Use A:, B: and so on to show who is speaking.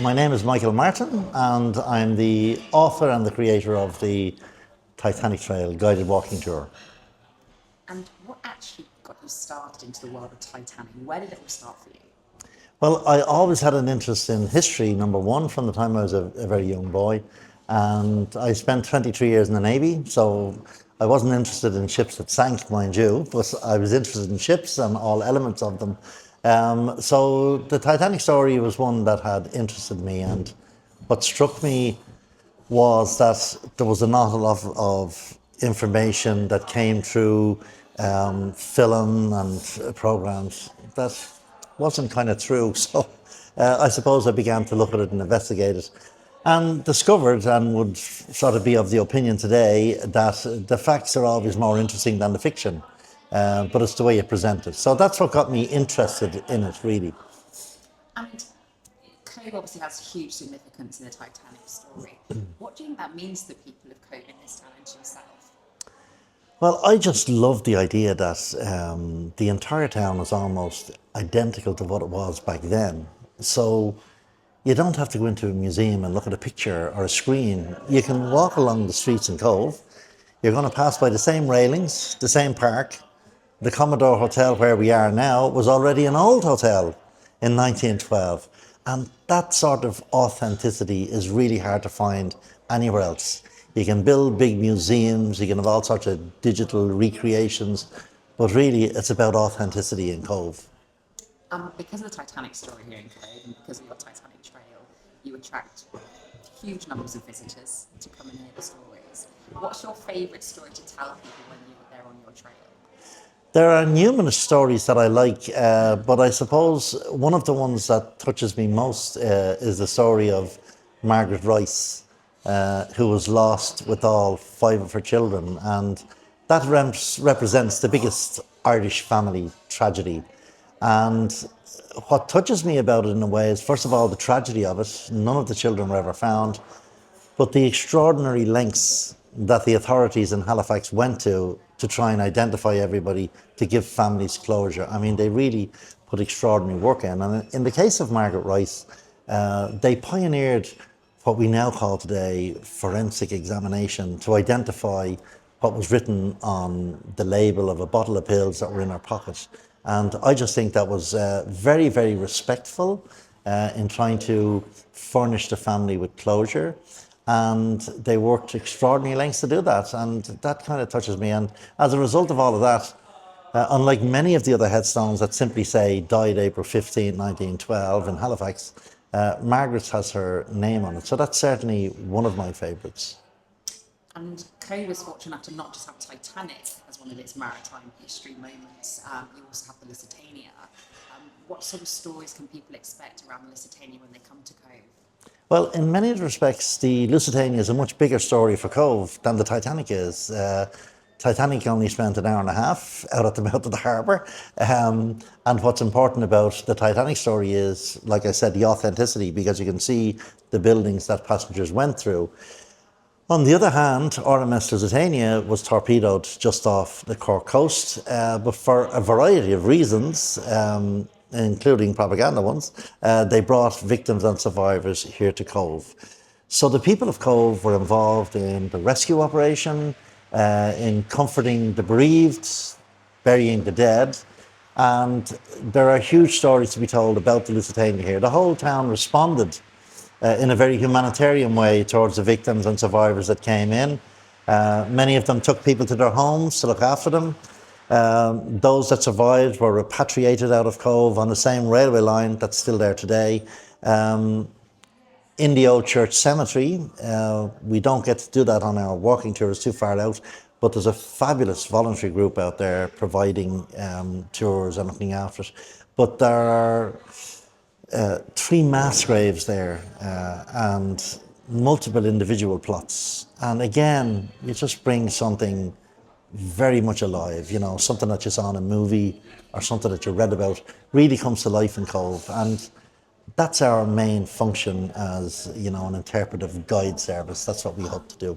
A: My name is Michael Martin, and I'm the author and the creator of the Titanic Trail guided walking tour.
B: And what actually got you started into the world of Titanic? Where did it all start for you?
A: Well, I always had an interest in history, number one, from the time I was a very young boy. And I spent 23 years in the Navy, so I wasn't interested in ships that sank, mind you, but I was interested in ships and all elements of them. So the Titanic story was one that had interested me, and what struck me was that there was an awful lot of information that came through film and programs that wasn't kind of true. So I suppose I began to look at it and investigate it, and discovered, and would sort of be of the opinion today, that the facts are always more interesting than the fiction, but it's the way you present it. So that's what got me interested in it, really.
B: And Cobh obviously has huge significance in the Titanic story. What do you think that means to the people of Cobh in this town and to yourself?
A: Well, I just love the idea that the entire town is almost identical to what it was back then. So you don't have to go into a museum and look at a picture or a screen. You can walk along the streets in Cobh. You're going to pass by the same railings, the same park. The Commodore Hotel where we are now was already an old hotel in 1912. And that sort of authenticity is really hard to find anywhere else. You can build big museums, you can have all sorts of digital recreations, but really it's about authenticity in Cobh.
B: Because of the Titanic story here in Cobh and because of your Titanic Trail, you attract huge numbers of visitors to come and hear the stories. What's your favourite story to tell people when you're there on your trail?
A: There are numerous stories that I like, but I suppose one of the ones that touches me most is the story of Margaret Rice, who was lost with all 5 of her children. And that represents the biggest Irish family tragedy. And what touches me about it in a way is, first of all, the tragedy of it. None of the children were ever found, but the extraordinary lengths that the authorities in Halifax went to try and identify everybody, to give families closure. I mean, they really put extraordinary work in. And in the case of Margaret Rice, they pioneered what we now call today forensic examination to identify what was written on the label of a bottle of pills that were in her pocket. And I just think that was very, very respectful in trying to furnish the family with closure. And they worked extraordinary lengths to do that, and that kind of touches me. And as a result of all of that, unlike many of the other headstones that simply say died April 15, 1912 in Halifax, Margaret's has her name on it. So that's certainly one of my favourites.
B: And Cobh was fortunate enough to not just have Titanic as one of its maritime history moments, you also have the Lusitania. What sort of stories can people expect around the Lusitania when they come to Cobh?
A: Well, in many respects, the Lusitania is a much bigger story for Cobh than the Titanic is. Titanic only spent an hour and a half out at the mouth of the harbour. And what's important about the Titanic story is, like I said, the authenticity, because you can see the buildings that passengers went through. On the other hand, RMS Lusitania was torpedoed just off the Cork coast, but for a variety of reasons, including propaganda ones, they brought victims and survivors here to Cobh. So the people of Cobh were involved in the rescue operation, in comforting the bereaved, burying the dead, and there are huge stories to be told about the Lusitania here. The whole town responded in a very humanitarian way towards the victims and survivors that came in. Many of them took people to their homes to look after them. Those that survived were repatriated out of Cobh on the same railway line that's still there today. In the old church cemetery, we don't get to do that on our walking tour, it's too far out, but there's a fabulous voluntary group out there providing tours and looking after it. But there are 3 mass graves there and multiple individual plots. And again, you just bring something very much alive, you know, something that you saw in a movie or something that you read about really comes to life in Cobh. And that's our main function as, you know, an interpretive guide service. That's what we hope to do.